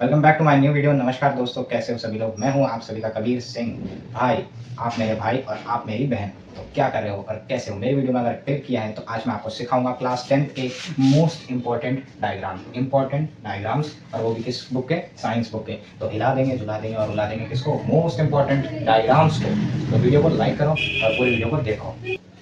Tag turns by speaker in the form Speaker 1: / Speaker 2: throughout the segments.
Speaker 1: Welcome back to my new video. नमस्कार दोस्तों, कैसे हो सभी लोग। मैं हूं आप सभी का कबीर सिंह भाई। आप मेरे भाई और आप मेरी बहन। तो क्या कर रहे हो और कैसे हो। मेरी वीडियो में अगर क्लिक किया है तो आज मैं आपको सिखाऊंगा क्लास 10th के मोस्ट इंपॉर्टेंट डायग्राम्स, और वो भी किस बुक के, साइंस बुक के। तो हिला देंगे, झुला देंगे और रुला देंगे किसको, मोस्ट इंपॉर्टेंट डायग्राम्स को। तो वीडियो को लाइक करो और पूरी वीडियो को देखो।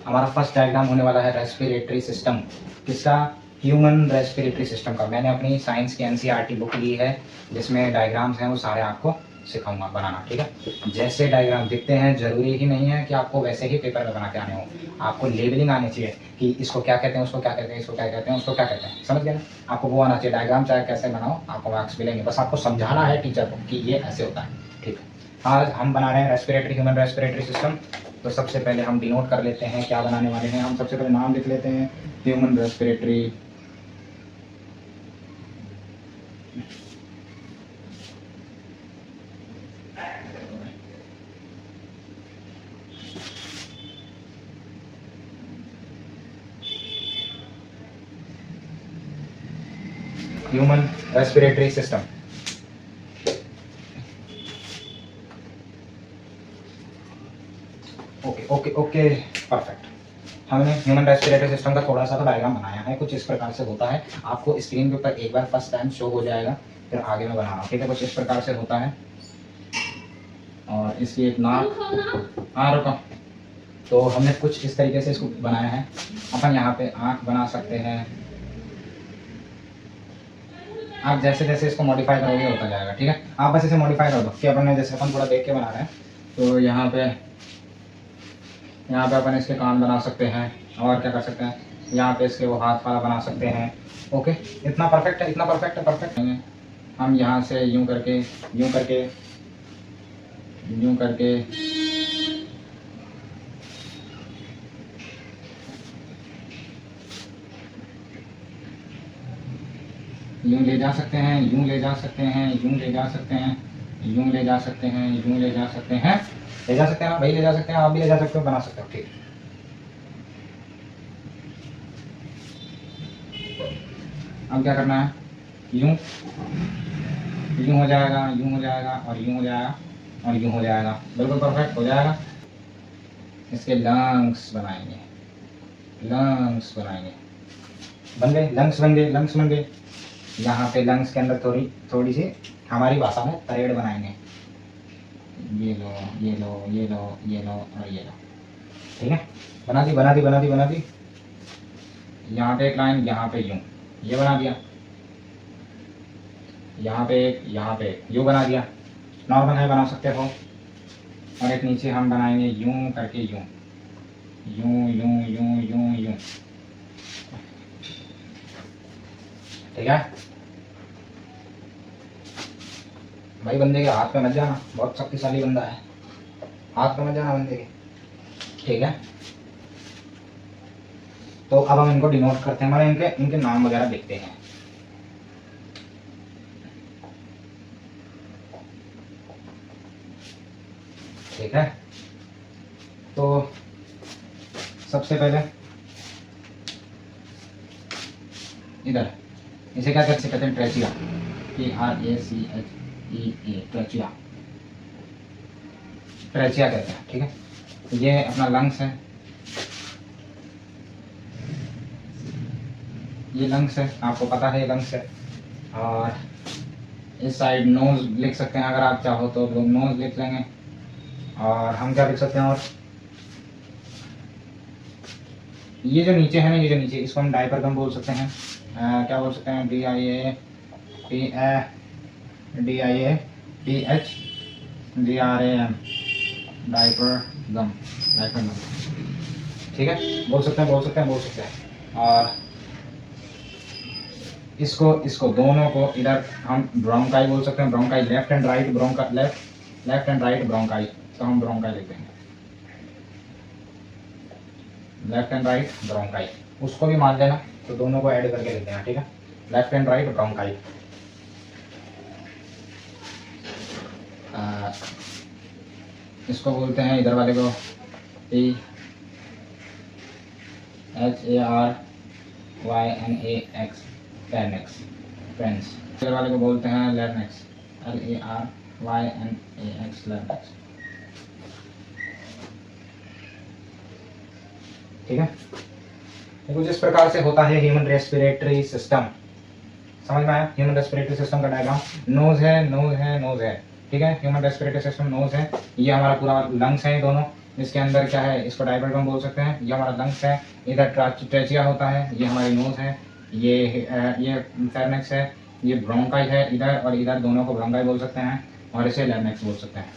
Speaker 1: हमारा फर्स्ट डायग्राम होने वाला है रेस्पिरेटरी सिस्टम। किसका? ह्यूमन रेस्पिरेटरी सिस्टम का। मैंने अपनी साइंस की एनसीईआरटी बुक ली है जिसमें डायग्राम्स हैं, वो सारे आपको सिखाऊंगा बनाना, ठीक है। जैसे डायग्राम दिखते हैं जरूरी ही नहीं है कि आपको वैसे ही पेपर में बना के आने हो। आपको लेबलिंग आनी चाहिए कि इसको क्या कहते हैं, उसको क्या कहते हैं, इसको क्या कहते हैं, उसको क्या कहते हैं। समझ गए ना? आपको वो आना चाहिए। डायग्राम चाहे कैसे बनाओ आपको मार्क्स मिलेंगे, बस आपको समझाना है टीचर को कि ये ऐसे होता है, ठीक है। आज हम बना रहे हैं ह्यूमन रेस्पिरेटरी सिस्टम। तो सबसे पहले हम डिनोट कर लेते हैं क्या बनाने वाले हैं। हम सबसे पहले नाम लिख लेते हैं human respiratory system. Okay okay okay, perfect. हमने ह्यूमन रेस्पिरेटरी सिस्टम का थोड़ा सा तो डायग्राम बनाया है। कुछ इस प्रकार से होता है। आपको स्क्रीन के ऊपर एक बार फर्स्ट टाइम शो हो जाएगा, फिर आगे मैं बना रहा हूँ, ठीक है। कुछ इस प्रकार से होता है और इसकी एक नाक। हाँ रुको। तो हमने कुछ इस तरीके से इसको बनाया है। अपन यहाँ पे आँख बना सकते हैं। आप जैसे जैसे इसको मॉडिफाई करोगे होता जाएगा, ठीक है। आप बस इसे मॉडिफाई कर दो कि अपन ने जैसे अपन थोड़ा देख के बना रहे हैं। तो यहाँ पे अपन इसके कान बना सकते हैं और क्या कर सकते हैं, यहाँ पे इसके वो हाथ वाला बना सकते हैं। ओके, इतना परफेक्ट है, इतना परफेक्ट है, परफेक्ट है। हम यहाँ से यूं करके यूं करके यूं करके यूं ले जा सकते हैं, यूं ले जा सकते हैं, यूं ले जा सकते हैं, यूं ले जा सकते हैं, यूं ले जा सकते हैं, ले जा सकते हैं भाई, ले जा सकते हैं, आप भी ले जा सकते हो, बना सकते हो, ठीक। अब क्या करना है, यूं यूं हो जाएगा, यूं हो जाएगा और यूं हो जाएगा और यूं हो जाएगा, बिल्कुल परफेक्ट हो जाएगा। इसके लंग्स बनाएंगे, लंग्स बनाएंगे, बन गए लंग्स, बन गए लंग्स, बन गए। यहाँ पे लंग्स के अंदर थोड़ी सी हमारी भाषा में तरेड़ बनाएंगे। ये लो, ये लो, ये लो, ये लो और ये लो, ठीक है। बना दी, बना दी, बना दी, बना दी। यहाँ पे एक लाइन, यहाँ पे यूं, ये बना दिया। यहाँ पे एक, यहाँ पे यूं बना दिया। नॉर्मल है, बना सकते हो। और एक नीचे हम बनाएंगे यूं करके, यूं यूं यूं यूं यूं यूं, ठीक है भाई। बंदे के हाथ पे मत जाना, बहुत शक्तिशाली बंदा है, हाथ पे मत जाना बंदे के, ठीक है। तो अब हम इनको डिनोट करते हैं, हमारे इनके नाम वगैरह देखते हैं। ठीक है, तो सबसे पहले इधर इसे क्या कहते हैं, ट्रेचिया, TRACHEA, ट्रेचिया, ट्रेचिया कहते हैं, ठीक है। ये अपना लंग्स है, ये लंग्स है, आपको पता है ये लंग्स है। और इस साइड नोज लिख सकते हैं, अगर आप चाहो तो लोग नोज लिख लेंगे। और हम क्या लिख सकते हैं, और ये जो नीचे है ना, ये जो नीचे, इसको हम डायपरगम बोल सकते हैं। क्या बोल सकते हैं, DIAPHDRAM, डायपरगम, डायपरगम, ठीक है। बोल सकते हैं, बोल सकते हैं, बोल सकते हैं। और इसको दोनों को इधर हम ब्रोंकाई बोल सकते हैं, bronchi, left and right ब्रोंका, left and right bronchi, तो हम ब्रोंकाई लिख देंगे, लेफ्ट एंड राइट ब्रोंकाई। उसको भी मान लेना, तो दोनों को ऐड करके लिख देना, ठीक है। Left and right bronchi. इसको बोलते हैं, इधर वाले को PHARYNAX, फ्रेंड्स, अगर वाले को बोलते हैं लैर्नेक्स, LARYNAX लैर्नेक्स। ठीक है, ये कुछ इस प्रकार से होता है ह्यूमन रेस्पिरेटरी सिस्टम। समझ में आया? ह्यूमन रेस्पिरेटरी सिस्टम का डायग्राम। नोज है, नोज है, नोज है। ठीक है, ह्यूमन रेस्पिरेटरी सिस्टम नोज है। ये हमारा पूरा लंग्स है दोनों। इसके अंदर क्या है, इसको डायफ्राम बोल सकते हैं। ये हमारा लंग्स है। इधर ट्रेचिया होता है, ये हमारी नोज है। ये फेर्नेक्स है, ये ब्रोंकाई है इधर, और इधर दोनों को ब्रोंकाई बोल सकते हैं, और इसे लैर्नेक्स बोल सकते हैं।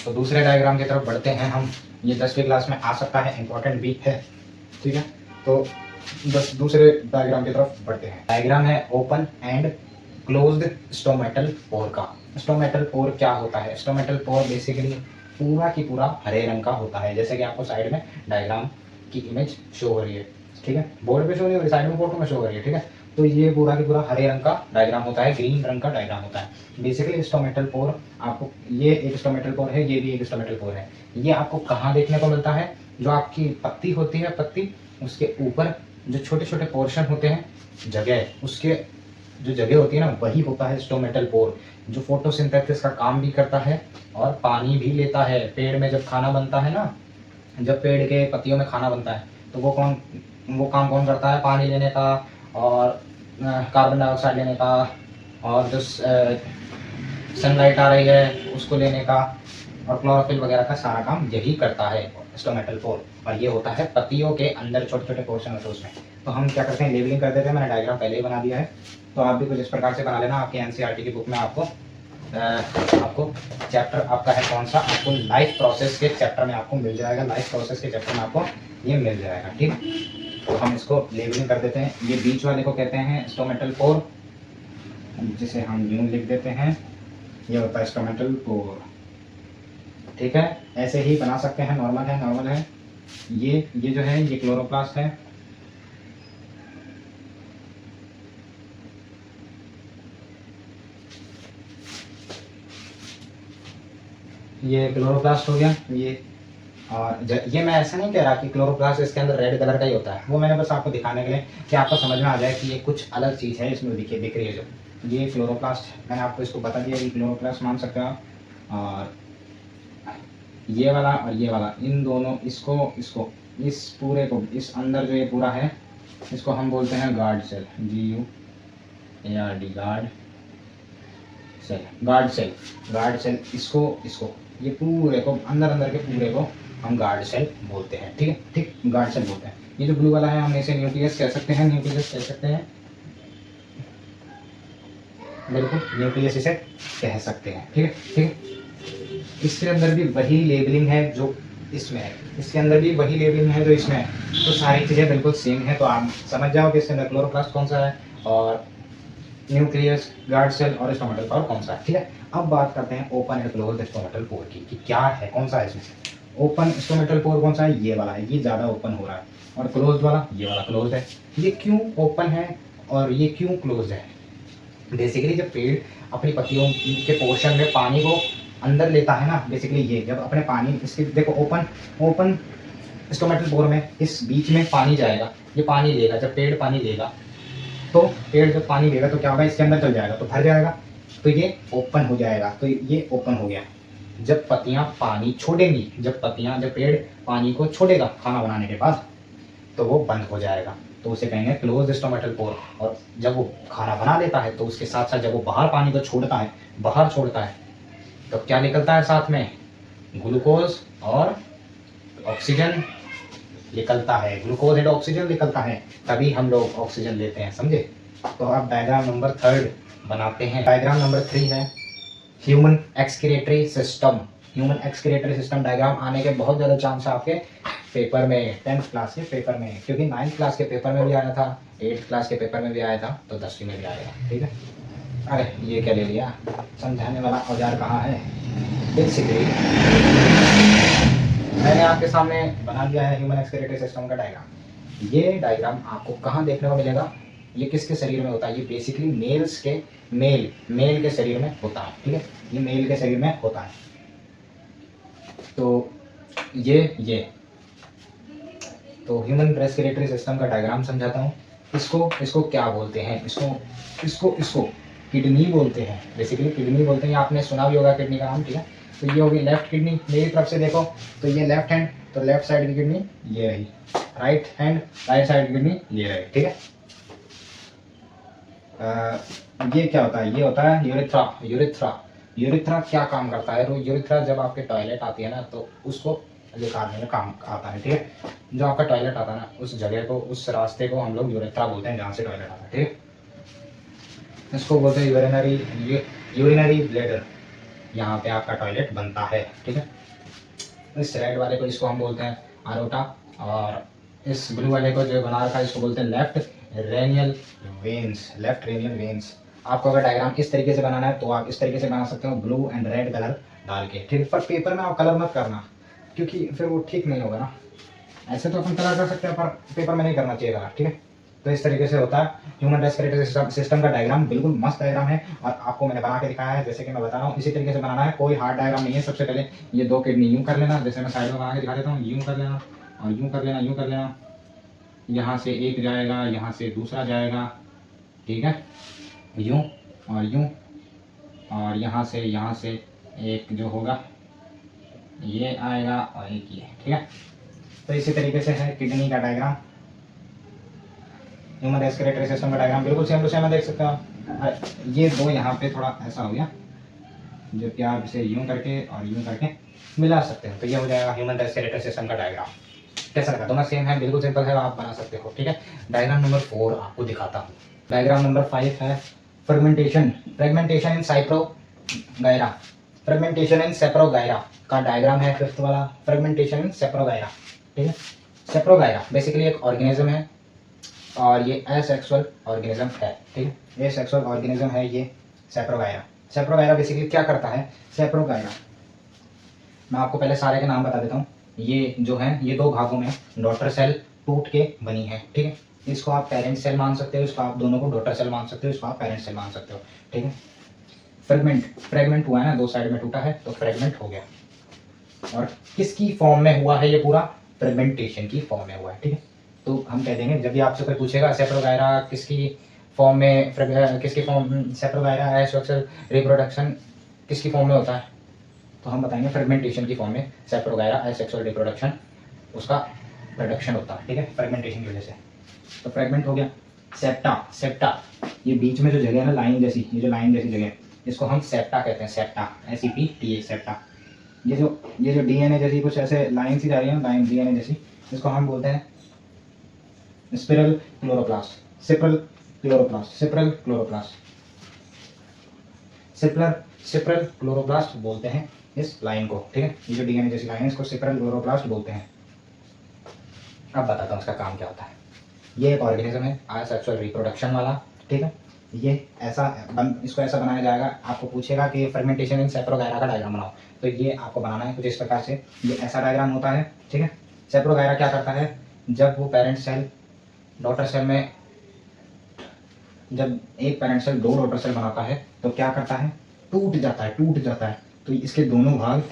Speaker 1: तो दूसरे डायग्राम की तरफ बढ़ते हैं हम। ये 10वीं क्लास में आ सकता है, इंपॉर्टेंट भी है। ठीक है, तो बस दूसरे डायग्राम की तरफ बढ़ते हैं। डायग्राम है open and closed stomatal pore का। स्टोमेटल पोर क्या होता है? स्टोमेटल पोर बेसिकली पूरा की पूरा हरे रंग का होता है, जैसे कि आपको साइड में डायग्राम की इमेज शो हो रही है। ठीक है, बोर्ड पे शो नहीं हो रही, साइड में फोटो में शो हो रही है। ठीक है, तो ये पूरा की पूरा हरे रंग का डायग्राम होता है, ग्रीन रंग का डायग्राम होता है। बेसिकली स्टोमेटल पोर आपको, ये एक स्टोमेटल पोर है, ये भी एक स्टोमेटल पोर है। ये आपको कहाँ देखने को मिलता है? जो आपकी पत्ती होती है, पत्ती उसके ऊपर जो छोटे छोटे पोर्शन होते हैं, जगह, उसके जो जगह होती है ना, वही होता है स्टोमेटल पोर, जो फोटोसिंथेसिस का काम भी करता है और पानी भी लेता है। पेड़ में जब खाना बनता है ना, जब पेड़ के पत्तियों में खाना बनता है, तो वो काम कौन करता है? पानी लेने का, और कार्बन डाइऑक्साइड लेने का, और जो सनलाइट आ रही है उसको लेने का, और क्लोरोफिल वगैरह का सारा काम यही करता है स्टोमेटल पोर। और ये होता है पत्तियों के अंदर, छोटे छोटे पोर्शन होते हैं उसमें। तो हम क्या करते हैं, लेबलिंग कर देते हैं। मैंने डायग्राम पहले ही बना दिया है, तो आप भी कुछ इस प्रकार से बना लेना। आपके एनसीईआरटी की बुक में आपको चैप्टर आपका है कौन सा, आपको लाइफ प्रोसेस के चैप्टर में आपको मिल जाएगा। लाइफ प्रोसेस के चैप्टर में आपको ये मिल जाएगा। ठीक, तो हम इसको लेबलिंग कर देते हैं। ये बीच वाले को कहते हैं स्टोमेटल पोर, जिसे हम यूं लिख देते हैं। ये होता है स्टोमेटल पोर। ठीक है, ऐसे ही बना सकते हैं। नॉर्मल है, नॉर्मल है। ये जो है, ये क्लोरोप्लास्ट है। ये क्लोरोप्लास्ट हो गया ये। और ये मैं ऐसा नहीं कह रहा कि क्लोरोप्लास्ट इसके अंदर रेड कलर का ही होता है, वो मैंने बस आपको दिखाने के लिए कि आपको समझ में आ जाए कि ये कुछ अलग चीज़ है इसमें दिख रही है। जो ये क्लोरोप्लास्ट, मैंने आपको इसको बता दिया, ये क्लोरोप्लास्ट मान सकते हो आप। और ये वाला और ये वाला, इन दोनों, इसको इस पूरे को, इस अंदर जो ये पूरा है, इसको हम बोलते हैं guard cell, GUARD, guard cell, guard cell, guard cell. इसको ये पूरे को, अंदर के पूरे को हम गार्ड सेल बोलते हैं। ठीक है, ठीक, गार्ड सेल बोलते हैं। ये जो ब्लू वाला है, हम इसे न्यूक्लियस कह सकते हैं, न्यूक्लियस कह सकते हैं, बिल्कुल न्यूक्लियस इसे कह सकते हैं। ठीक है, ठीक है। इसके अंदर भी वही लेबलिंग है जो इसमें है, इसके अंदर भी वही लेबलिंग है जो इसमें है। तो सारी चीज़ें बिल्कुल सेम है, तो आप समझ जाओ कि इसके अंदर क्लोरोप्लास्ट कौन सा है, और न्यूक्लियस, गार्ड सेल और स्टोमेटल पोर कौन सा है। ठीक है, अब बात करते हैं ओपन एंड क्लोज्ड स्टोमेटल पोर की, कि क्या है, कौन सा है इसमें से। ओपन स्टोमेटल पोर कौन सा है? ये वाला है, ये ज़्यादा ओपन हो रहा है। और क्लोज्ड वाला, ये वाला क्लोज्ड है। ये क्यों ओपन है और ये क्यों क्लोज्ड है? बेसिकली जब पेड़ अपनी पत्तियों के पोर्शन में पानी को अंदर लेता है ना, बेसिकली ये जब अपने पानी, इसके देखो, ओपन स्टोमेटल पोर में इस बीच में पानी जाएगा, ये पानी लेगा। जब पेड़ पानी लेगा, तो पेड़ जब पानी लेगा तो क्या होगा, इसके अंदर चल जाएगा, तो भर जाएगा, तो ये ओपन हो जाएगा। तो ये ओपन हो गया। जब पत्तियां पानी छोड़ेंगी, जब पेड़ पानी को छोड़ेगा खाना बनाने के बाद, तो वो बंद हो जाएगा, तो उसे कहेंगे क्लोज स्टोमेटल पोर। और जब वो खाना बना लेता है, तो उसके साथ साथ जब वो बाहर पानी को छोड़ता है, बाहर छोड़ता है, तो क्या निकलता है साथ में? ग्लूकोज और ऑक्सीजन निकलता है। ग्लूकोज एंड ऑक्सीजन निकलता है, तभी हम लोग ऑक्सीजन लेते हैं, समझे। तो अब डायग्राम नंबर 3 बनाते हैं। डायग्राम नंबर 3 है human excretory system. Human excretory system diagram आने के बहुत ज़्यादा चांस है आपके पेपर में, 10th क्लास के पेपर में, क्योंकि 9th क्लास के पेपर में भी आया था, 8th क्लास के पेपर में भी आया था, तो 10वीं में भी आएगा। ठीक है, अरे ये क्या ले लिया, समझाने वाला औजार कहाँ है। बेसिकली मैंने आपके सामने बना दिया है ह्यूमन एक्सक्रीटरी सिस्टम का डायग्राम। ये डायग्राम आपको कहाँ देखने को मिलेगा, ये किसके शरीर में होता है? ये बेसिकली मेल के शरीर में होता है। ठीक है, ये मेल के शरीर में होता है। तो ये तो ह्यूमन रेस्पिरेटरी सिस्टम का डायग्राम समझाता हूँ। इसको इसको क्या बोलते हैं, इसको इसको इसको किडनी बोलते हैं, बेसिकली किडनी बोलते हैं। आपने सुना भी होगा किडनी का नाम, ठीक है। तो ये होगी लेफ्ट किडनी। मेरी तरफ से देखो तो ये लेफ्ट हैंड, तो लेफ्ट साइड की किडनी ये रही, राइट हैंड राइट साइड की किडनी ये रही, ठीक है। ये क्या होता है, ये होता है यूरिथ्रा। यूरिथ्रा यूरिथ्रा क्या काम करता है, तो यूरिथ्रा जब आपके टॉयलेट आती है ना तो उसको निकालने में काम आता है, ठीक है। जो आपका टॉयलेट आता है ना उस जगह को, उस रास्ते को हम लोग यूरिथ्रा बोलते हैं, जहाँ से टॉयलेट आता है, ठीक है। इसको बोलते हैं यूरिनरी ब्लैडर। यहाँ पे आपका टॉयलेट बनता है, ठीक है। इस रेड वाले को इसको हम बोलते हैं अरोटा, और इस ब्लू वाले को जो बना रखा है इसको बोलते हैं left renal veins. Left renal veins. आपको अगर डायग्राम इस तरीके से बनाना है तो आप इस तरीके से बना सकते हो, ब्लू एंड रेड कलर डाल के, ठीक है। पर पेपर में आप कलर मत करना, क्योंकि फिर वो ठीक नहीं होगा ना। ऐसे तो अपन कलर कर सकते हैं पर पेपर में नहीं करना चाहिए कलर, ठीक है। तो इस तरीके से होता है ह्यूमन रेस्पिरेटरी सिस्टम का डायग्राम। बिल्कुल मस्त डायग्राम है और आपको मैंने बना के दिखाया है, जैसे कि मैं बता रहा हूँ इसी तरीके से बनाना है, कोई हार्ड डायग्राम नहीं है। सबसे पहले ये दो किडनी यूं कर लेना, जैसे मैं साइड में बना के दिखा देता हूँ, यूं कर लेना और यूं कर लेना, यूं कर लेना। यहाँ से एक जाएगा, यहाँ से दूसरा जाएगा, ठीक है, यूं और यूं, और यहाँ से एक जो होगा ये आएगा और एक ये, ठीक है। तो इसी तरीके से है किडनी का डायग्राम, ह्यूमन रेस्पिरेटरी सिस्टम का डायग्राम बिल्कुल सेम टू सेम है, देख सकते हो आप। ये दो यहाँ पे थोड़ा ऐसा हो गया, जो कि आप इसे यूं करके और यूं करके मिला सकते हो, तो ये हो जाएगा ह्यूमन रेस्पिरेटरी सिस्टम का डायग्राम। कैसा लगा, दोनों सेम है, बिल्कुल सिंपल है, आप बना सकते हो, ठीक है। डायग्राम नंबर 4 आपको दिखाता हूँ। डायग्राम नंबर 5 है फ्रेगमेंटेशन। फ्रेगमेंटेशन इन साइप्रोगायरा। फ्रेगमेंटेशन इन सेप्रोगायरा का डायग्राम है फिफ्थ वाला, फ्रेगमेंटेशन इन सेप्रोगायरा, ठीक है। सेप्रोगायरा बेसिकली एक ऑर्गेनिज्म है और ये एसेक्सुअल ऑर्गेनिज्म है, ठीक है। एसेक्सुअल ऑर्गेनिज्म है ये सेप्रोगायरा। सेप्रोगायरा बेसिकली क्या करता है, सेप्रोगायरा मैं आपको पहले सारे के नाम बता देता हूँ। ये जो है ये दो भागों में डॉटर सेल टूट के बनी है, ठीक है। इसको आप पेरेंट सेल मान सकते हो, इसको आप दोनों को डॉटर सेल मान सकते हो, इसको आप पेरेंट सेल मान सकते हो, ठीक है। फ्रेगमेंट हुआ है ना, दो साइड में टूटा है तो फ्रेगमेंट हो गया। और किसकी फॉर्म में हुआ है ये पूरा, फ्रेगमेंटेशन की फॉर्म में हुआ है, ठीक है। तो हम कह देंगे जब भी आपसे कोई पूछेगा सेप्रोगायरा किसकी फॉर्म में, किसकी फॉर्म सेप्रोगायरा एसेक्सुअल रिप्रोडक्शन किसकी फॉर्म में होता है, तो हम बताएंगे फ्रेगमेंटेशन की फॉर्म में सेप्रोगायरा एसेक्सुअल रिप्रोडक्शन उसका प्रोडक्शन होता है, ठीक है, फ्रेगमेंटेशन की वजह से। तो फ्रेगमेंट हो गया। सेप्टा। सेप्टा ये बीच में जो जगह है ना लाइन जैसी, ये जो लाइन जैसी जगह इसको हम सेप्टा कहते हैं, सेप्टा, SEPTA सेप्टा। ये जो DNA जैसी कुछ ऐसे लाइन सी जा रही है ना, लाइन DNA जैसी, इसको हम बोलते हैं spiral chloroplast, सिप्रल chloroplast, सिप्रल chloroplast, सिप्रल chloroplast बोलते हैं इस लाइन को, ठीक है। ये जो DNA जैसी लाइन है इसको सिप्रल क्लोरोप्लास्ट बोलते हैं। अब बताता हूँ इसका काम क्या होता है। ये एक ऑर्गेनिज्म है असेक्सुअल रिप्रोडक्शन वाला, ठीक है। ये इसको ऐसा बनाया जाएगा, आपको पूछेगा कि फ्रेगमेंटेशन इन सेप्रोगायरा का डायग्राम बनाओ, तो ये आपको बनाना है कुछ इस प्रकार से। ये ऐसा डायग्राम होता है, ठीक है। सेप्रोगायरा क्या करता है, जब वो पेरेंट सेल डॉटर सेल में, जब एक पेरेंट सेल दो डॉटर सेल बनाता है तो क्या करता है, टूट जाता है। तो इसके दोनों भाग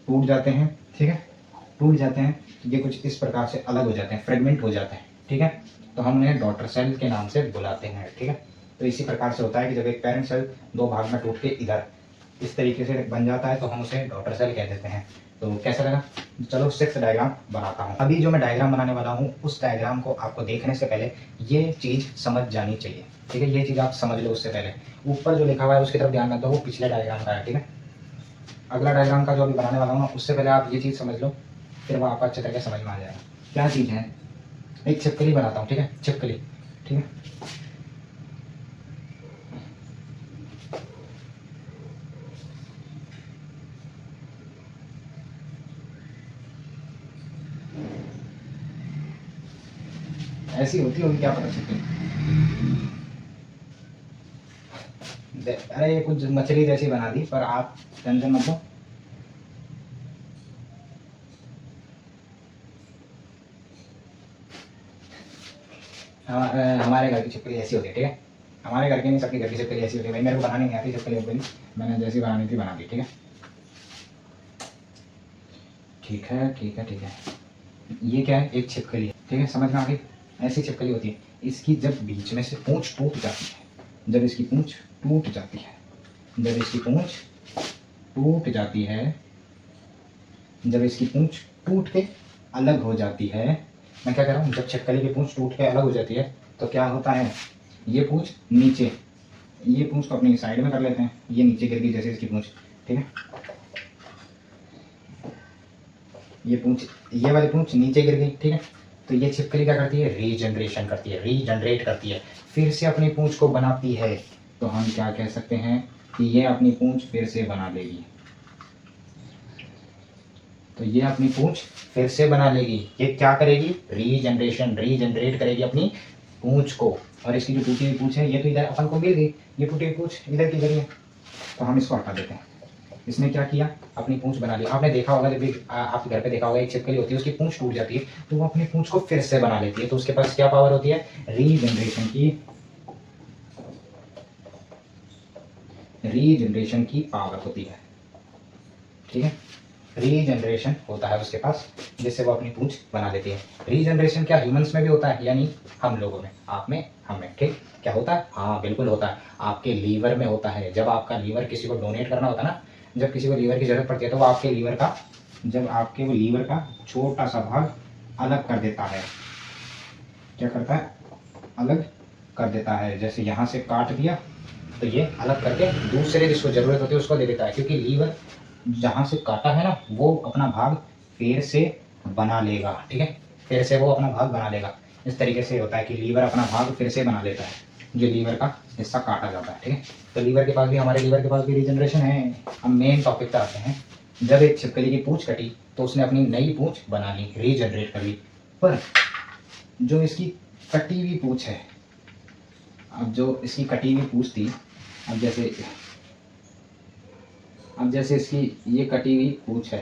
Speaker 1: टूट जाते हैं, ठीक है, टूट जाते हैं। ये कुछ इस प्रकार से अलग हो जाते हैं, फ्रेगमेंट हो जाते हैं, ठीक है। तो हम उन्हें डॉटर सेल के नाम से बुलाते हैं, ठीक है। तो इसी प्रकार से होता है कि जब एक पेरेंट सेल दो भाग में टूट के इधर इस तरीके से बन जाता है तो हम उसे डॉटर सेल कह देते हैं। तो कैसा लगा, चलो सिक्स्थ डायग्राम बनाता हूँ। अभी जो मैं डायग्राम बनाने वाला हूँ उस डायग्राम को आपको देखने से पहले ये चीज़ समझ जानी चाहिए, ठीक है। ये चीज़ आप समझ लो उससे पहले। ऊपर जो लिखा हुआ है उसकी तरफ ध्यान मत दो, वो पिछले डायग्राम का है, ठीक है। अगला डायग्राम का जो अभी बनाने वाला हूँ उससे पहले आप ये चीज़ समझ लो, फिर वो आपको अच्छे तरीके समझ में आ जाएगा। क्या चीज़ है, एक छिपकली बनाता हूँ, ठीक है, छिपकली, ठीक है। ऐसी होती होगी क्या पता छिपकली। अरे ये कुछ मछली जैसी बना दी, पर आप टेंशन मत लो। हमारे घर की छिपकली ऐसी होती है, ठीक है। हमारे घर की नहीं, सबके घर की छिपकली ऐसी होती है भाई। मेरे को बनानी नहीं आती छिपकली, मैंने जैसी बनानी थी बना दी, ठीक है। ठीक है। ये क्या है, एक छिपकली है, ठीक है, समझ में आ गई। ऐसी छिपकली होती है, इसकी जब बीच में से पूंछ टूट जाती है, जब इसकी पूंछ टूट जाती है, जब इसकी पूंछ टूट जाती है, जब इसकी पूंछ टूट के अलग हो जाती है, मैं क्या कह रहा हूँ, जब छिपकली की पूंछ टूट के अलग हो जाती है तो क्या होता है, ये पूंछ नीचे, ये पूंछ को अपनी साइड में कर लेते हैं, ये नीचे गिर गई जैसे इसकी पूंछ, ठीक है, ये पूंछ, ये वाली पूंछ नीचे गिर गई, ठीक है। तो ये छिपकली क्या करती है, रीजनरेशन करती है, रीजनरेट करती है, फिर से अपनी पूंछ को बनाती है। तो हम क्या कह सकते हैं कि ये अपनी पूंछ फिर से बना लेगी, तो ये अपनी पूंछ फिर से बना लेगी। ये क्या करेगी, रीजनरेशन, रीजनरेट करेगी अपनी पूंछ को। और इसकी जो टूटी हुई पूंछ है ये तो इधर अपन को मिल गई, ये टूटी हुई पूंछ इधर की गई है, तो हम इसको हटा देते हैं। इसने क्या किया, अपनी पूंछ बना ली। आपने देखा होगा, जब भी आपके घर पे देखा होगा, एक छिपकली होती है, उसकी पूंछ टूट जाती है तो वो अपनी पूंछ को फिर से बना लेती है। तो उसके पास क्या पावर होती है, रीजनरेशन की, रीजनरेशन की पावर होती है, ठीक है। रीजनरेशन होता है उसके पास, जिससे वो अपनी पूंछ बना लेती है। रीजनरेशन क्या ह्यूमंस में भी होता है, यानी हम लोगों में, आप में, हम में, ठीक। क्या होता है, हाँ बिल्कुल होता है। आपके लीवर में होता है, जब आपका लीवर किसी को डोनेट करना होता है ना, जब किसी को लीवर की जरूरत पड़ती है तो वो आपके लीवर का, जब आपके वो लीवर का छोटा सा भाग अलग कर देता है, क्या करता है, अलग कर देता है। जैसे यहाँ से काट दिया तो ये अलग करके दूसरे जिसको जरूरत होती है उसको दे देता है, क्योंकि लीवर जहाँ से काटा है ना वो अपना भाग फिर से बना लेगा, ठीक है, फिर से वो अपना भाग बना लेगा। इस तरीके से होता है कि लीवर अपना भाग फिर से बना लेता है, जो लीवर का हिस्सा काटा जाता है, ठीक है। तो लीवर के पास भी, हमारे लीवर के पास भी रीजनरेशन है। हम मेन टॉपिक पर आते हैं। जब एक छिपकली की पूंछ कटी तो उसने अपनी नई पूंछ बना ली, रीजनरेट कर ली। पर जो इसकी कटी हुई पूंछ है, अब जो इसकी कटी हुई पूंछ थी, अब जैसे इसकी ये कटी हुई पूंछ है,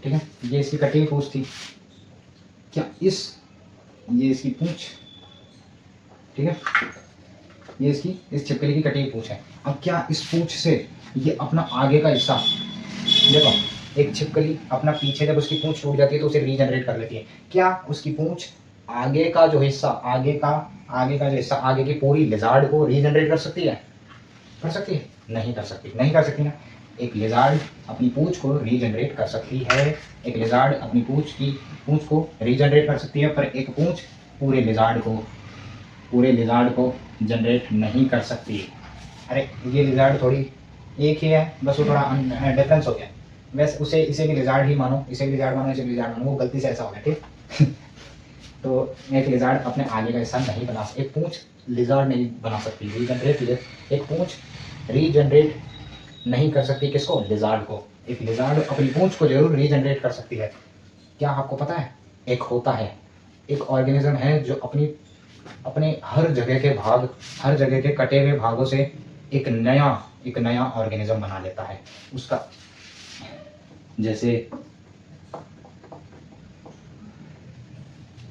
Speaker 1: ठीक है, ये इसकी कटी हुई पूंछ थी, क्या ये इसकी पूंछ, ठीक है, ये इसकी, इस छिपकली की कटी हुई पूंछ है। अब क्या इस पूंछ से ये अपना आगे का हिस्सा, देखो एक छिपकली अपना पीछे जब उसकी पूंछ टूट जाती है तो उसे रीजनरेट कर लेती है। क्या उसकी पूंछ आगे का जो हिस्सा, आगे का जो हिस्सा, आगे की पूरी लिजार्ड को रीजनरेट कर सकती है, कर सकती है, नहीं कर सकती, नहीं कर सकती ना। एक लिजार्ड अपनी पूंछ को रीजनरेट कर सकती है, एक लिजार्ड अपनी पूंछ को रीजनरेट कर सकती है, पर एक पूंछ पूरे लिजार्ड को जनरेट नहीं कर सकती। अरे ये लिजार्ड थोड़ी एक ही है, बस वो थोड़ा डिफरेंस हो गया। वैसे इसे भी लिजार्ड ही मानो, इसे भी लिजार्ड मानो, इसे भी लिजार्ड मानो, वो गलती से ऐसा हो गया, ठीक। तो एक लिजार्ड अपने आगे का हिस्सा नहीं बना सकती, एक पूंछ लिजार्ड नहीं बना सकती, रीजनरेट, एक पूंछ रीजनरेट नहीं कर सकती, किसको, लिजार्ड को। एक लिजार्ड अपनी पूंछ को जरूर रीजनरेट कर सकती है। क्या आपको पता है, एक होता है, एक ऑर्गेनिज्म है जो अपने हर जगह के कटे हुए भागों से एक नया ऑर्गेनिज्म बना लेता है उसका। जैसे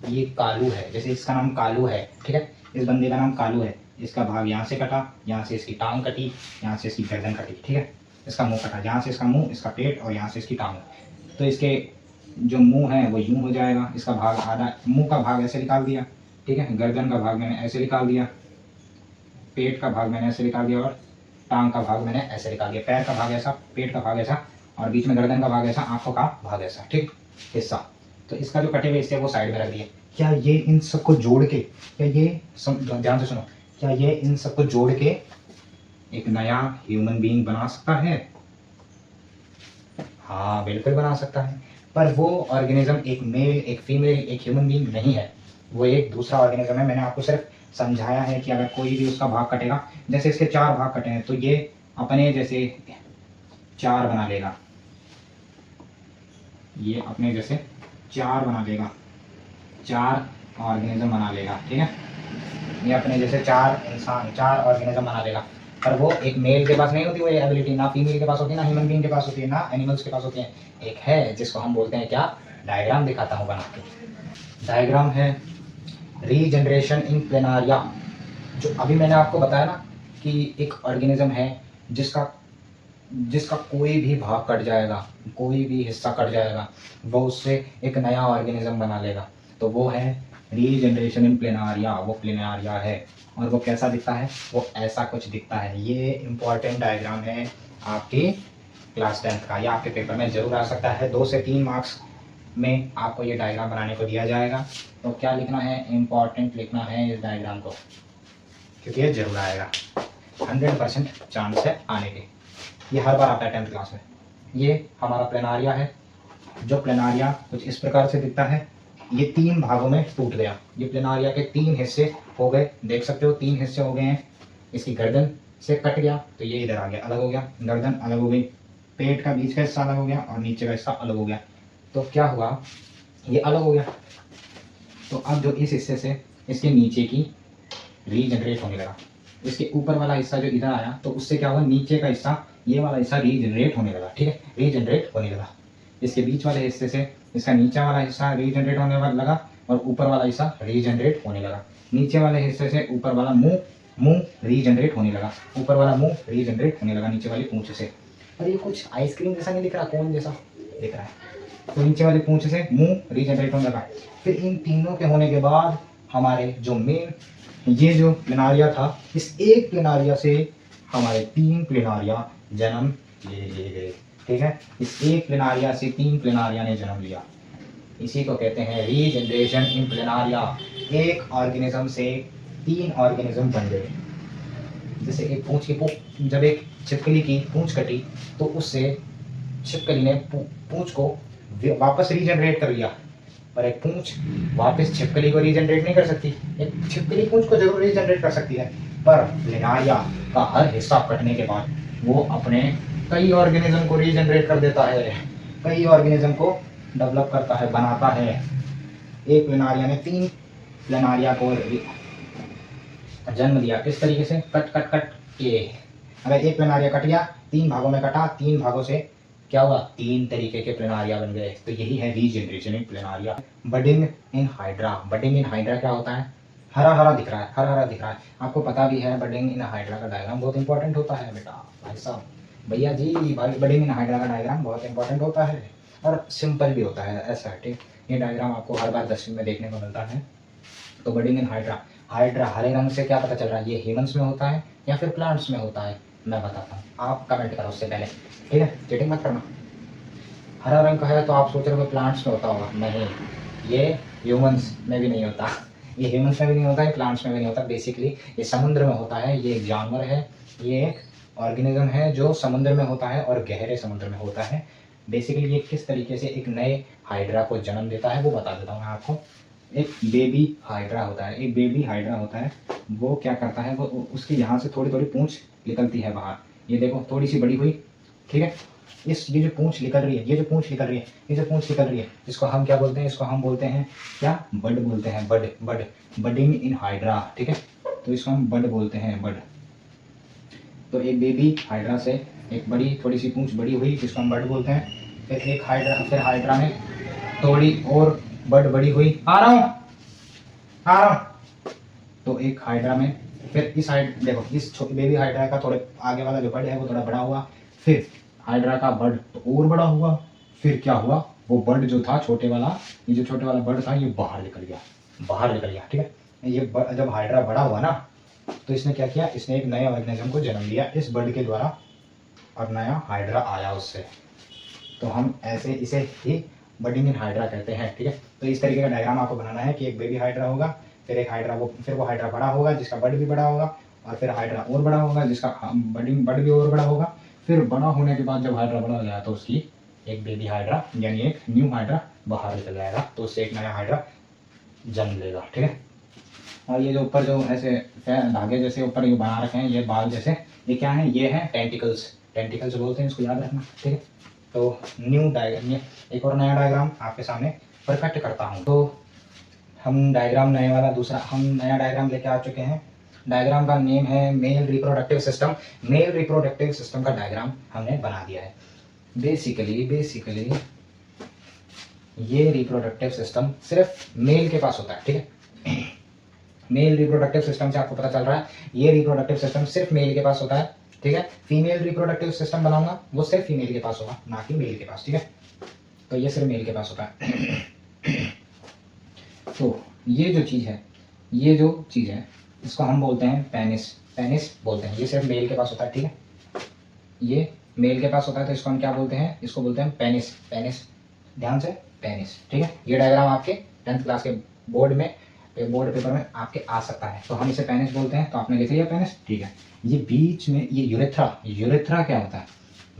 Speaker 1: ये कालू है, जैसे इसका नाम कालू है, ठीक है, इस बंदे का नाम कालू है। इसका भाग यहाँ से कटा, यहाँ से इसकी टांग कटी, यहाँ से इसकी गर्दन कटी, ठीक है, इसका मुंह कटा, यहाँ से इसका मुंह, इसका पेट, और यहाँ से इसकी टांग। तो इसके जो मुंह है वो यूं हो जाएगा, इसका भाग आधा, मुंह का भाग ऐसे निकाल दिया, ठीक है, गर्दन का भाग मैंने ऐसे निकाल दिया, पेट का भाग मैंने ऐसे निकाल दिया, और टांग का भाग मैंने ऐसे निकाल दिया, पैर का भाग ऐसा, पेट का भाग ऐसा, और बीच में गर्दन का भाग ऐसा, आंखों का भाग ऐसा, ठीक, हिस्सा। तो इसका जो कटे हुए हिस्से वो साइड में रख दिए। क्या ये इन सबको जोड़ के, क्या ये ध्यान से सुनो, क्या ये इन सबको जोड़ के एक नया ह्यूमन बीइंग बना सकता है? हाँ बिल्कुल बना सकता है, पर वो ऑर्गेनिज्म एक मेल, एक फीमेल, एक ह्यूमन बीइंग नहीं है, वो एक दूसरा ऑर्गेनिज्म है। मैंने आपको सिर्फ समझाया है कि अगर कोई भी उसका भाग कटेगा, जैसे इसके 4 भाग कटे हैं, तो ये अपने जैसे 4 बना लेगा, ये अपने जैसे 4 बना लेगा, 4 ऑर्गेनिज्म बना लेगा, ठीक है, ये अपने जैसे 4 ऑर्गेनिज्म बना लेगा। पर वो एक मेल के पास नहीं होती वो ये एबिलिटी, ना फीमेल के पास होती है, ना ह्यूमन बीइंग के पास होती है, ना एनिमल्स के पास होती है। एक है जिसको हम बोलते हैं क्या, डायग्राम दिखाता हूँ बना के। डायग्राम है रीजनरेशन इन प्लेनारिया। जो अभी मैंने आपको बताया ना कि एक ऑर्गेनिज्म है जिसका कोई भी भाग कट जाएगा, कोई भी हिस्सा कट जाएगा, वो उससे एक नया ऑर्गेनिज्म बना लेगा। तो वो है रीजनरेशन इन प्लेनारिया, वो प्लेनारिया है और वो कैसा दिखता है, वो ऐसा कुछ दिखता है। ये इंपॉर्टेंट डायग्राम है आपके क्लास 10th का, या आपके पेपर में जरूर आ सकता है। 2 से 3 मार्क्स में आपको ये डायग्राम बनाने को दिया जाएगा। तो क्या लिखना है, इंपॉर्टेंट लिखना है इस डायग्राम को, क्योंकि ये जरूर आएगा, 100% चांस है आने के। ये हर बार आता है 10th क्लास में। ये हमारा प्लेनारिया है, जो प्लेनारिया कुछ इस प्रकार से दिखता है। ये 3 भागों में टूट गया। ये प्लेनारिया के 3 हिस्से हो गए, देख सकते हो 3 हिस्से हो गए हैं। इसकी गर्दन से कट गया तो ये इधर आ गया, अलग हो गया, गर्दन अलग हो गई, पेट का बीच का हिस्सा अलग हो गया और नीचे का हिस्सा अलग हो गया। तो क्या हुआ, ये अलग हो गया। तो अब जो इस हिस्से से इसके नीचे की रीजनरेट होने लगा। इसके ऊपर वाला हिस्सा जो इधर आया तो उससे क्या हुआ, नीचे का हिस्सा, ये वाला हिस्सा रीजनरेट होने लगा। ठीक है, रीजनरेट होने लगा। इसके बीच वाले हिस्से से इसका नीचे वाला हिस्सा रीजनरेट होने लगा और ऊपर वाला हिस्सा रीजनरेट होने लगा। नीचे वाले हिस्से से ऊपर वाला मुंह रीजनरेट होने लगा, ऊपर वाला मुंह रीजनरेट होने लगा नीचे वाली पूंछ से। और ये कुछ आइसक्रीम जैसा नहीं दिख रहा, कोन जैसा दिख रहा है। तो नीचे वाली पूंछ से मुंह रीजनरेट होने लगा। फिर इन तीनों के होने के बाद हमारे जो मेन ये जो प्लेनारिया था, इस एक प्लेनारिया से हमारे 3 प्लेनारिया जन्म ले गए। ठीक है, इस एक प्लेनारिया से 3 प्लेनारिया ने जन्म लिया। इसी को कहते हैं रीजनरेशन इन प्लेनारिया। एक ऑर्गेनिज्म से 3 ऑर्गेनिज्म बन गए। जैसे एक पूंछ की जब एक छिपकली की पूंछ कटी तो उससे छिपकली ने पूंछ को वापस रीजनरेट कर लिया, पर एक पूंछ वापस छिपकली को रीजनरेट नहीं कर सकती। एक छिपकली पूंछ को जरूर रीजनरेट कर सकती है, पर प्लेनारिया का हर हिस्सा कटने के बाद वो अपने कई ऑर्गेनिज्म को रीजनरेट कर देता है, कई ऑर्गेनिज्म को डेवलप करता है, बनाता है। एक प्लेनारिया ने 3 प्लेनारिया को जन्म दिया। किस तरीके से, कट कट कट के। अगर एक प्लेनारिया कट गया, 3 भागों में कटा, 3 भागों से क्या हुआ, 3 तरीके के प्लेनारिया बन गए। तो यही है regeneration in planaria. Budding in hydra. Budding in hydra क्या होता है, हरा हरा दिख रहा है, हरा हरा दिख रहा है। आपको पता भी है बडिंग इन हाइड्रा का डायग्राम बहुत इंपॉर्टेंट होता है बेटा, भाई साहब, भैया जी, बडिंग इन हाइड्रा का डायग्राम बहुत इंपॉर्टेंट होता है और सिंपल भी होता है, ऐसा है। ठीक, ये डायग्राम आपको हर बार 10वीं में देखने को मिलता है। तो बडिंग इन हाइड्रा, हाइड्रा हरे रंग से क्या पता चल रहा है, ये ह्यूमंस में होता है या फिर प्लांट्स में होता है, मैं बताता हूँ, आप कमेंट करो उससे पहले। ठीक है, चीटिंग मत करना। हरा रंग का है तो आप सोच रहे हो प्लांट्स में होता होगा, नहीं, ये ह्यूमंस में भी नहीं होता, ये ह्यूमंस में भी नहीं होता, ये प्लांट्स में भी नहीं होता। बेसिकली ये समुद्र में होता है। ये एक जानवर है, ये एक ऑर्गेनिज्म है जो समुद्र में होता है और गहरे समुद्र में होता है। बेसिकली ये किस तरीके से एक नए हाइड्रा को जन्म देता है वो बता देता हूँ मैं आपको। एक बेबी हाइड्रा होता है, एक बेबी हाइड्रा होता है, वो क्या करता है, वो उसकी यहाँ से थोड़ी थोड़ी पूंछ निकलती है बाहर, ये देखो थोड़ी सी बड़ी हुई। ठीक है, ये जो पूंछ निकल रही है, ये जो पूंछ निकल रही है, इसको हम क्या बोलते हैं, इसको हम बोलते हैं क्या, बड बोलते हैं, बड बडिंग इन हाइड्रा। ठीक है, तो इसको हम बड बोलते हैं, बड। तो एक बेबी हाइड्रा से एक बड़ी थोड़ी सी पूंछ बड़ी हुई, जिसको हम बड बोलते हैं। फिर एक हाइड्रा, फिर हाइड्रा में थोड़ी और बड बड़ी हुई, आ रहा हूँ। तो एक हाइड्रा में फिर इस हाइड देखो, इस छोटी बेबी हाइड्रा का थोड़े आगे वाला जो बड है वो थोड़ा बड़ा हुआ, फिर हाइड्रा का बड तो और बड़ा हुआ। फिर क्या हुआ, वो बड जो था छोटे वाला, ये जो छोटे वाला बड था ये बाहर निकल गया। ठीक है, ये जब हाइड्रा बड़ा हुआ ना तो इसने क्या किया, इसने एक नए ऑर्गेनिज्म को जन्म दिया इस बड के द्वारा और नया हाइड्रा आया उससे। तो हम ऐसे इसे ही बडिंग इन हाइड्रा कहते हैं। ठीक है, तो इस तरीके का डायग्राम आपको बनाना है कि एक बेबी हाइड्रा होगा, फिर एक हाइड्रा फिर वो हाइड्रा बड़ा होगा जिसका बड भी बड़ा होगा, और फिर हाइड्रा और बड़ा होगा जिसका बड भी और बड़ा होगा। फिर बड़ा होने के बाद जब हाइड्रा बड़ा हो जाए तो उसकी एक बेबी हाइड्रा यानी एक न्यू हाइड्रा बाहर निकल जाएगा, तो उससे एक नया हाइड्रा जन्म लेगा। ठीक है, और ये जो ऊपर जो ऐसे धागे जैसे ऊपर ये बना रखे हैं, ये बाल जैसे, ये क्या है, ये है टेंटिकल्स बोलते हैं, इसको याद रखना। ठीक है, तो न्यू डायग्राम, एक और नया डायग्राम आपके सामने प्रकट करता हूँ। तो हम डायग्राम नया डायग्राम लेके आ चुके हैं। डायग्राम का नेम है male reproductive system. Male reproductive system का डायग्राम हमने बना दिया है। बेसिकली ये रिप्रोडक्टिव सिस्टम सिर्फ मेल के पास होता है। ठीक है, मेल रिप्रोडक्टिव सिस्टम से आपको पता चल रहा है ये रिप्रोडक्टिव सिस्टम सिर्फ मेल के पास होता है। ठीक है, फीमेल रिप्रोडक्टिव सिस्टम बनाऊंगा वो सिर्फ फीमेल के पास होगा, ना कि मेल के पास। ठीक है, तो ये सिर्फ मेल के पास होता है। तो ये जो चीज़ है इसको हम बोलते हैं पेनिस। पेनिस बोलते हैं, ये सिर्फ मेल के पास होता है, ठीक है। ये मेल के पास होता है तो इसको हम क्या बोलते हैं, इसको बोलते हैं पेनिस। पेनिस, ध्यान से, पेनिस, ठीक है। ये डायग्राम आपके 10th क्लास के बोर्ड पेपर में आपके आ सकता है, तो हम इसे पेनिस बोलते हैं। तो आपने लिख लिया पेनिस, ठीक है। ये बीच में ये यूरेथ्रा क्या होता है?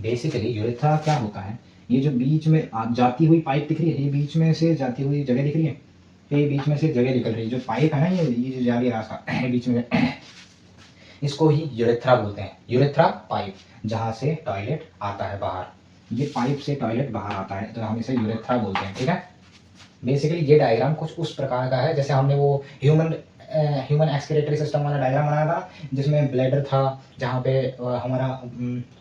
Speaker 1: बेसिकली यूरेथ्रा क्या होता है, ये जो बीच में जाती हुई पाइप दिख रही है, ये बीच में से जाती हुई जगह दिख रही है, ये बीच में से जगह निकल रही है, जो पाइप है ना, ये जो जा रही है रास्ता बीच में, इसको ही यूरेथ्रा बोलते हैं। यूरेथ्रा पाइप, जहाँ से टॉयलेट आता है बाहर, ये पाइप से टॉयलेट बाहर आता है, तो हम इसे यूरेथ्रा बोलते हैं, ठीक है। बेसिकली ये डायग्राम कुछ उस प्रकार का है जैसे हमने वो ह्यूमन एक्सक्रीटरी सिस्टम वाला डायग्राम बनाया था, जिसमें ब्लैडर था जहाँ पे हमारा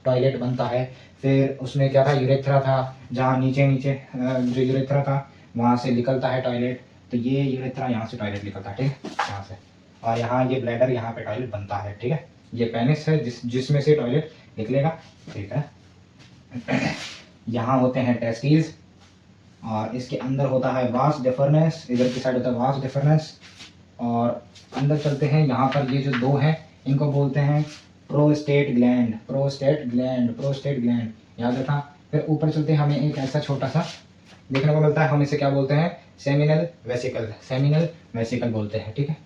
Speaker 1: टॉयलेट बनता है, फिर उसमें क्या था, यूरेथ्रा था, जहाँ नीचे जो यूरेथ्रा था वहाँ से निकलता है टॉयलेट, तो ये यूरेथ्रा यहाँ से टॉयलेट निकलता है, ठीक है, यहाँ से, और यहाँ ये ब्लैडर, यहाँ पे टॉयलेट बनता है, ठीक है। ये पेनिस है जिसमें से टॉयलेट निकलेगा, ठीक है। यहाँ होते हैं टेस्टिस, और इसके अंदर होता है वास डेफरनेस, इधर की साइड होता है वास डेफरनेस, और अंदर चलते हैं, यहाँ पर ये जो दो हैं इनको बोलते हैं प्रोस्टेट ग्लैंड। याद रखा। फिर ऊपर चलते हैं, हमें एक ऐसा छोटा सा देखने को मिलता है, हम इसे क्या बोलते हैं, सेमिनल वेसिकल बोलते हैं, ठीक है।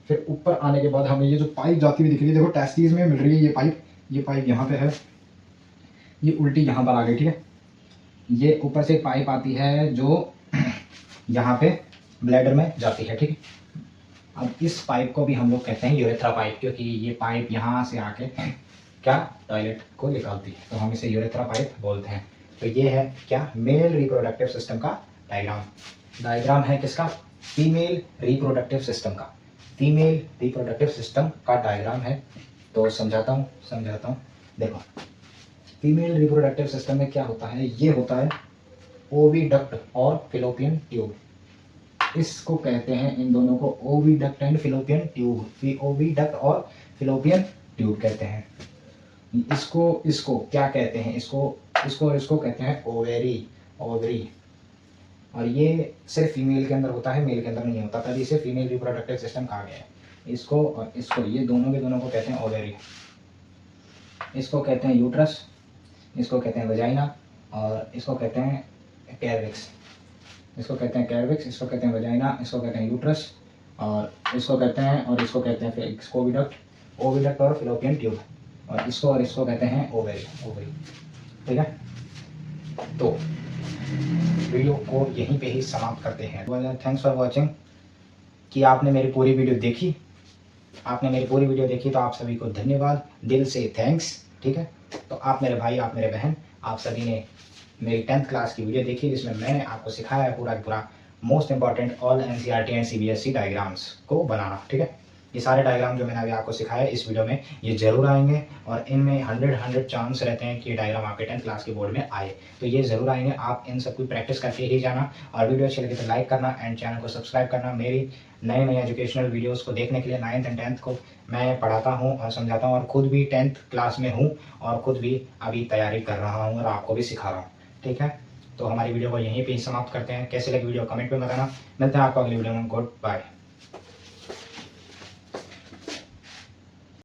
Speaker 1: फिर ऊपर आने के बाद हमें ये जो पाइप जाती हुई दिख रही है, देखो टेस्टिस में मिल रही है ये पाइप यहाँ पे है, ये उल्टी यहाँ पर आ गई, ठीक है। ये ऊपर से पाइप आती है जो यहाँ पे ब्लैडर में जाती है, ठीक है। अब इस पाइप को भी हम लोग कहते हैं यूरेथ्रा पाइप, क्योंकि ये पाइप यहाँ से आके क्या टॉयलेट को निकालती है, तो हम इसे यूरेथ्रा पाइप बोलते हैं। तो ये है क्या, मेल रिप्रोडक्टिव सिस्टम का डायग्राम है किसका, फीमेल रिप्रोडक्टिव सिस्टम का डायग्राम है। तो समझाता हूँ। देखो, फीमेल रिप्रोडक्टिव सिस्टम में क्या होता है, ये होता है ओविडक्ट और फिलोपियन ट्यूब। इसको कहते हैं, इन दोनों को oviduct and fallopian tube, oviduct और फिलोपियन ट्यूब कहते हैं। इसको क्या कहते हैं, इसको कहते हैं ओवेरी। और ये सिर्फ फीमेल के अंदर होता है, मेल के अंदर नहीं होता, तभी इसे फीमेल रिप्रोडक्टिव सिस्टम कहा गया है। इसको और इसको, ये दोनों के दोनों को कहते हैं ओवेरी। इसको कहते हैं यूट्रस, इसको कहते हैं वजाइना, और इसको कहते हैं कैर्विक्स। इसको कहते हैं वजाइना, इसको कहते हैं यूट्रस, और इसको कहते हैं फिर ओविडक्ट और फिलोपियन ट्यूब, और इसको कहते हैं ओवरी, ठीक है। तो वीडियो को यहीं पे ही समाप्त करते हैं। थैंक्स फॉर वॉचिंग, कि आपने मेरी पूरी वीडियो देखी। तो आप सभी को धन्यवाद, दिल से थैंक्स, ठीक है। तो आप मेरे भाई, आप मेरे बहन, आप सभी ने मेरी 10th क्लास की वीडियो देखी, जिसमें मैंने आपको सिखाया है पूरा most important all NCERT and CBSE diagrams को बनाना, ठीक है। ये सारे डायग्राम जो मैंने अभी आपको सिखाया इस वीडियो में, ये जरूर आएंगे, और इनमें 100 चांस रहते हैं कि ये डायग्राम आपके 10th क्लास के बोर्ड में आए, तो ये जरूर आएंगे। आप इन सब की प्रैक्टिस करके ही जाना, और वीडियो अच्छी लगे तो लाइक करना एंड चैनल को सब्सक्राइब करना। मेरी नए एजुकेशनल वीडियोज़ को देखने के लिए 9th एंड 10th को मैं पढ़ाता हूँ और समझाता हूँ, और ख़ुद भी 10th क्लास में हूँ, और ख़ुद भी अभी तैयारी कर रहा हूँ, और आपको भी सिखा रहा हूँ, ठीक है। तो हमारी वीडियो को यहीं पे ही समाप्त करते हैं। कैसे लगी वीडियो कमेंट में बताना। मिलते हैं आपको अगली वीडियो में। Good bye.